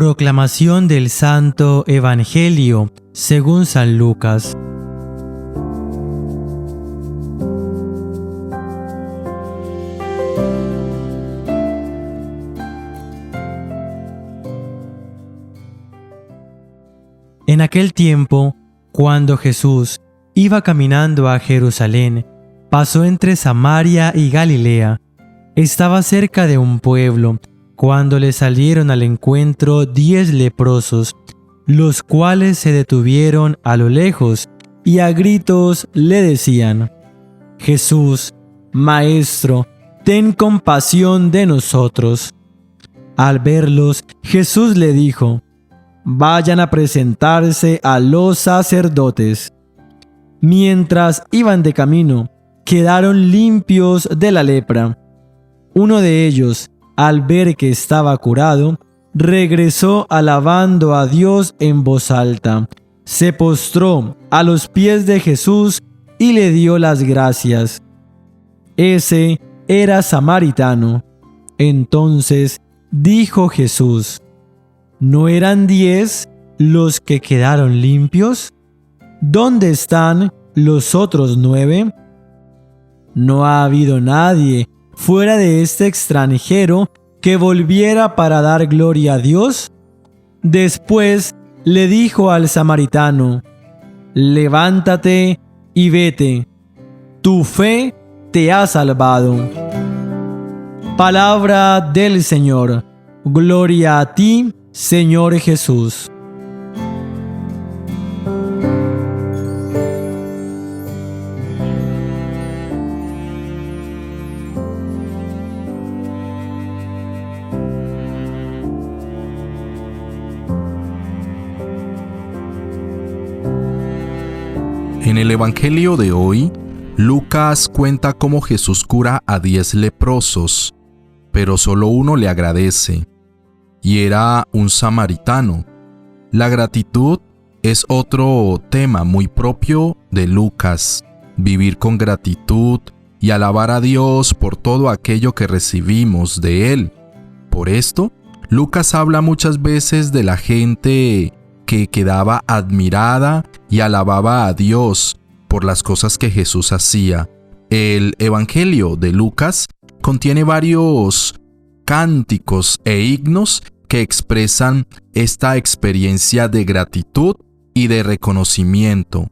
Proclamación del Santo Evangelio según San Lucas. En aquel tiempo, cuando Jesús iba caminando a Jerusalén, pasó entre Samaria y Galilea. Estaba cerca de un pueblo, cuando le salieron al encuentro 10 leprosos, los cuales se detuvieron a lo lejos y a gritos le decían: Jesús, Maestro, ten compasión de nosotros. Al verlos, Jesús le dijo: Vayan a presentarse a los sacerdotes. Mientras iban de camino, quedaron limpios de la lepra. Uno de ellos, al ver que estaba curado, regresó alabando a Dios en voz alta. Se postró a los pies de Jesús y le dio las gracias. Ese era samaritano. Entonces dijo Jesús: ¿No eran 10 los que quedaron limpios? ¿Dónde están los otros 9? No ha habido nadie fuera de este extranjero que volviera para dar gloria a Dios. Después le dijo al samaritano: Levántate y vete, tu fe te ha salvado. Palabra del Señor. Gloria a ti, Señor Jesús. En el Evangelio de hoy, Lucas cuenta cómo Jesús cura a 10 leprosos, pero solo uno le agradece, y era un samaritano. La gratitud es otro tema muy propio de Lucas, vivir con gratitud y alabar a Dios por todo aquello que recibimos de Él. Por esto, Lucas habla muchas veces de la gente que quedaba admirada y alababa a Dios por las cosas que Jesús hacía. El Evangelio de Lucas contiene varios cánticos e himnos que expresan esta experiencia de gratitud y de reconocimiento.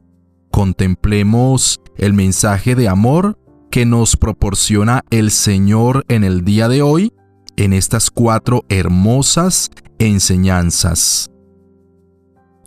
Contemplemos el mensaje de amor que nos proporciona el Señor en el día de hoy en estas 4 hermosas enseñanzas.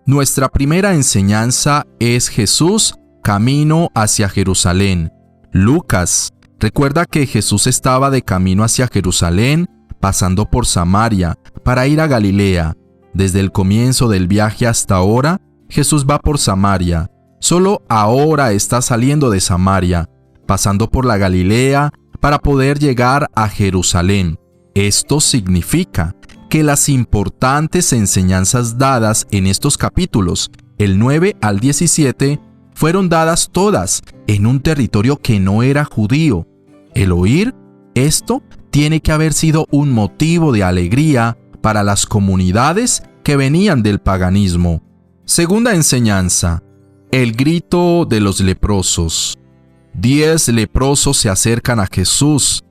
Nuestra primera enseñanza es Jesús camino hacia Jerusalén. Lucas recuerda que Jesús estaba de camino hacia Jerusalén, pasando por Samaria, para ir a Galilea. Desde el comienzo del viaje hasta ahora, Jesús va por Samaria. Solo ahora está saliendo de Samaria, pasando por la Galilea para poder llegar a Jerusalén. Esto significa que las importantes enseñanzas dadas en estos capítulos, el 9 al 17, fueron dadas todas en un territorio que no era judío. El oír esto tiene que haber sido un motivo de alegría para las comunidades que venían del paganismo. Segunda enseñanza, el grito de los leprosos. 10 leprosos se acercan a Jesús,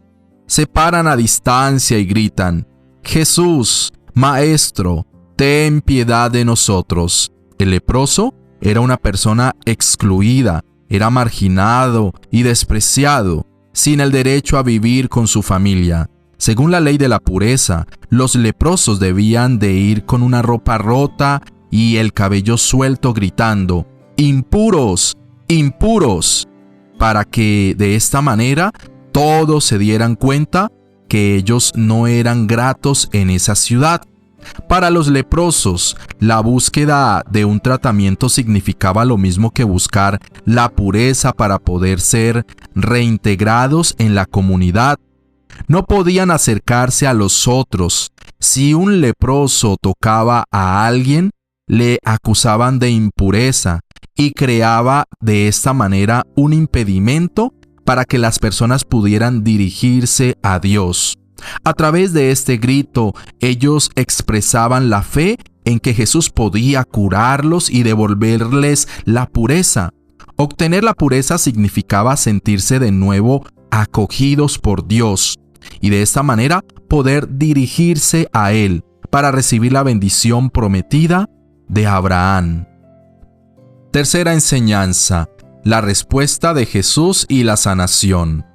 se paran a distancia y gritan: Jesús, Maestro, ten piedad de nosotros. El leproso era una persona excluida, era marginado y despreciado, sin el derecho a vivir con su familia. Según la ley de la pureza, los leprosos debían de ir con una ropa rota y el cabello suelto gritando: ¡Impuros! ¡Impuros! Para que de esta manera todos se dieran cuenta que ellos no eran gratos en esa ciudad. Para los leprosos, la búsqueda de un tratamiento significaba lo mismo que buscar la pureza para poder ser reintegrados en la comunidad. No podían acercarse a los otros. Si un leproso tocaba a alguien, le acusaban de impureza y creaba de esta manera un impedimento para que las personas pudieran dirigirse a Dios. A través de este grito, ellos expresaban la fe en que Jesús podía curarlos y devolverles la pureza. Obtener la pureza significaba sentirse de nuevo acogidos por Dios y de esta manera poder dirigirse a Él para recibir la bendición prometida de Abraham. Tercera enseñanza: la respuesta de Jesús y la sanación.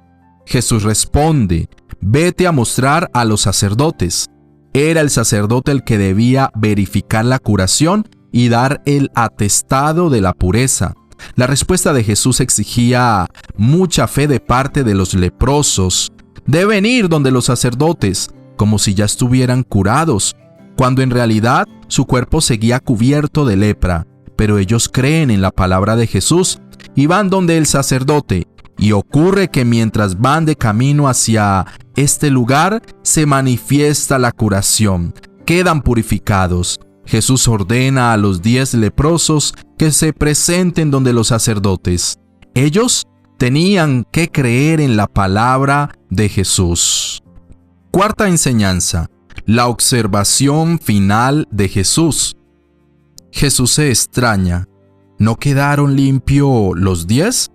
Jesús responde: vete a mostrar a los sacerdotes. Era el sacerdote el que debía verificar la curación y dar el atestado de la pureza. La respuesta de Jesús exigía mucha fe de parte de los leprosos. Deben ir donde los sacerdotes, como si ya estuvieran curados, cuando en realidad su cuerpo seguía cubierto de lepra. Pero ellos creen en la palabra de Jesús y van donde el sacerdote. Y ocurre que mientras van de camino hacia este lugar, se manifiesta la curación. Quedan purificados. Jesús ordena a los 10 leprosos que se presenten donde los sacerdotes. Ellos tenían que creer en la palabra de Jesús. Cuarta enseñanza: la observación final de Jesús. Jesús se extraña. ¿No quedaron limpios los 10?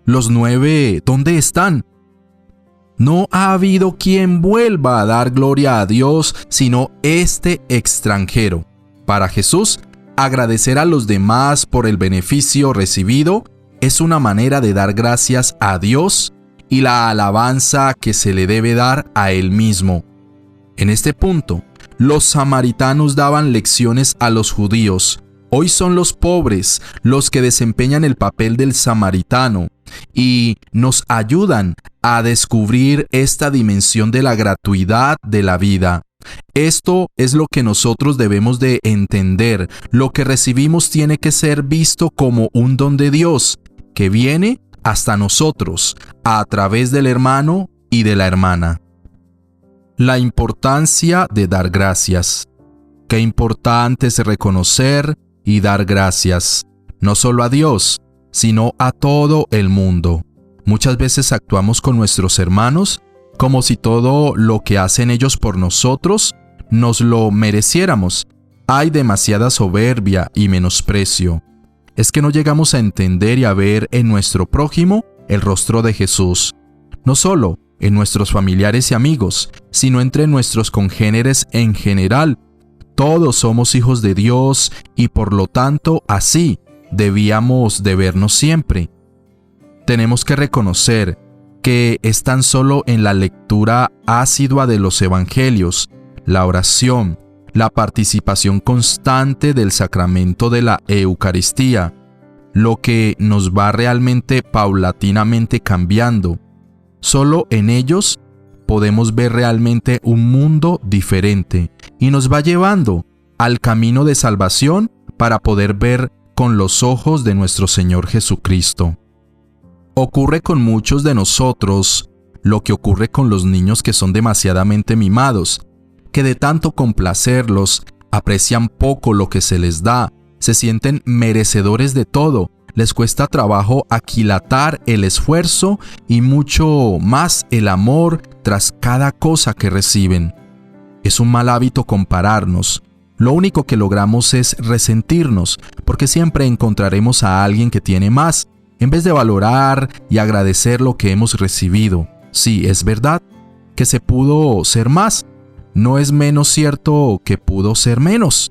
¿Los 9 dónde están? No ha habido quien vuelva a dar gloria a Dios sino este extranjero. Para Jesús, agradecer a los demás por el beneficio recibido es una manera de dar gracias a Dios y la alabanza que se le debe dar a Él mismo. En este punto, los samaritanos daban lecciones a los judíos. Hoy son los pobres los que desempeñan el papel del samaritano y nos ayudan a descubrir esta dimensión de la gratuidad de la vida. Esto es lo que nosotros debemos de entender. Lo que recibimos tiene que ser visto como un don de Dios que viene hasta nosotros a través del hermano y de la hermana. La importancia de dar gracias. Qué importante es reconocer y dar gracias, no solo a Dios, sino a todo el mundo. Muchas veces actuamos con nuestros hermanos como si todo lo que hacen ellos por nosotros nos lo mereciéramos. Hay demasiada soberbia y menosprecio. Es que no llegamos a entender y a ver en nuestro prójimo el rostro de Jesús, no solo en nuestros familiares y amigos, sino entre nuestros congéneres en general. Todos somos hijos de Dios y por lo tanto así debíamos de vernos siempre. Tenemos que reconocer que es tan solo en la lectura asidua de los evangelios, la oración, la participación constante del sacramento de la Eucaristía, lo que nos va realmente paulatinamente cambiando. Solo en ellos podemos ver realmente un mundo diferente y nos va llevando al camino de salvación para poder ver con los ojos de nuestro Señor Jesucristo. Ocurre con muchos de nosotros lo que ocurre con los niños que son demasiadamente mimados, que de tanto complacerlos aprecian poco lo que se les da, se sienten merecedores de todo, les cuesta trabajo aquilatar el esfuerzo y mucho más el amor tras cada cosa que reciben. Es un mal hábito compararnos. Lo único que logramos es resentirnos, porque siempre encontraremos a alguien que tiene más, en vez de valorar y agradecer lo que hemos recibido. Sí, es verdad que se pudo ser más. No es menos cierto que pudo ser menos.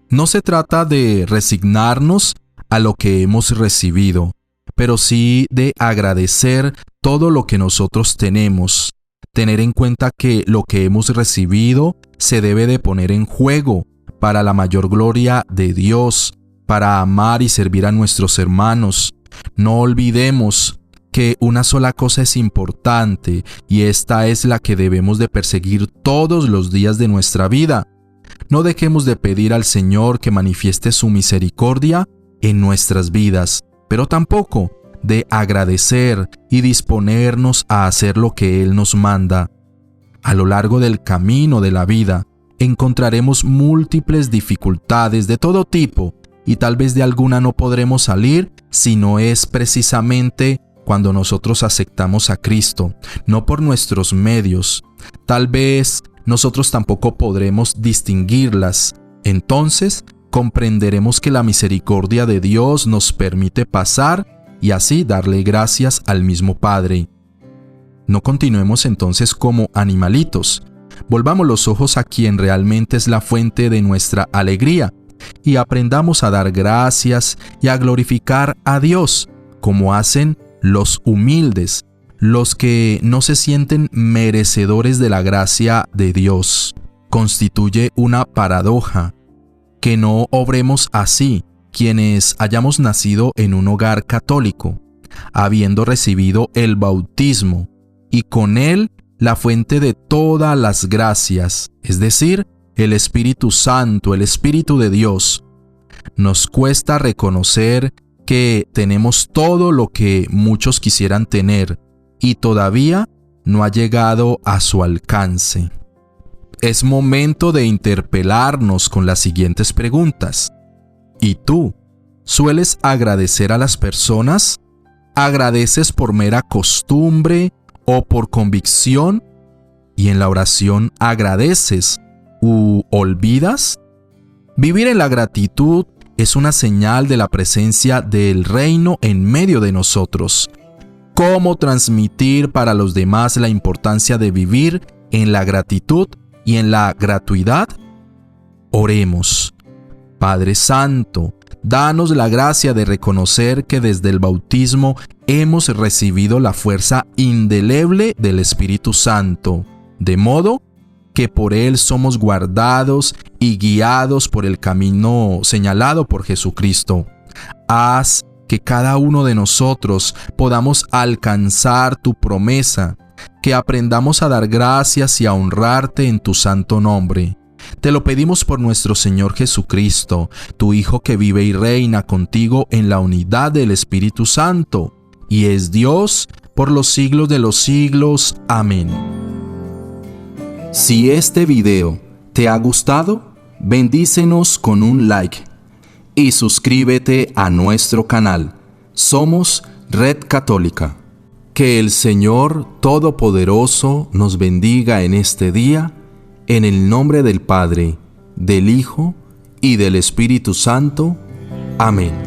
No se trata de resignarnos a lo que hemos recibido, pero sí de agradecer todo lo que nosotros tenemos. Tener en cuenta que lo que hemos recibido se debe de poner en juego para la mayor gloria de Dios, para amar y servir a nuestros hermanos. No olvidemos que una sola cosa es importante y esta es la que debemos de perseguir todos los días de nuestra vida. No dejemos de pedir al Señor que manifieste su misericordia en nuestras vidas, pero tampoco de agradecer y disponernos a hacer lo que Él nos manda. A lo largo del camino de la vida encontraremos múltiples dificultades de todo tipo y tal vez de alguna no podremos salir si no es precisamente cuando nosotros aceptamos a Cristo, no por nuestros medios. Tal vez nosotros tampoco podremos distinguirlas. Entonces, comprenderemos que la misericordia de Dios nos permite pasar y así darle gracias al mismo Padre. No continuemos entonces como animalitos. Volvamos los ojos a quien realmente es la fuente de nuestra alegría y aprendamos a dar gracias y a glorificar a Dios, como hacen los humildes, los que no se sienten merecedores de la gracia de Dios. Constituye una paradoja que no obremos así quienes hayamos nacido en un hogar católico, habiendo recibido el bautismo y con él la fuente de todas las gracias, es decir, el Espíritu Santo, el Espíritu de Dios. Nos cuesta reconocer que tenemos todo lo que muchos quisieran tener y todavía no ha llegado a su alcance. Es momento de interpelarnos con las siguientes preguntas. ¿Y tú? ¿Sueles agradecer a las personas? ¿Agradeces por mera costumbre o por convicción? ¿Y en la oración agradeces u olvidas? Vivir en la gratitud es una señal de la presencia del reino en medio de nosotros. ¿Cómo transmitir para los demás la importancia de vivir en la gratitud y en la gratuidad? Oremos. Padre Santo, danos la gracia de reconocer que desde el bautismo hemos recibido la fuerza indeleble del Espíritu Santo, de modo que por él somos guardados y guiados por el camino señalado por Jesucristo. Haz que cada uno de nosotros podamos alcanzar tu promesa, que aprendamos a dar gracias y a honrarte en tu santo nombre. Te lo pedimos por nuestro Señor Jesucristo, tu Hijo que vive y reina contigo en la unidad del Espíritu Santo, y es Dios por los siglos de los siglos. Amén. Si este video te ha gustado, bendícenos con un like y suscríbete a nuestro canal. Somos Red Católica. Que el Señor Todopoderoso nos bendiga en este día, en el nombre del Padre, del Hijo y del Espíritu Santo. Amén.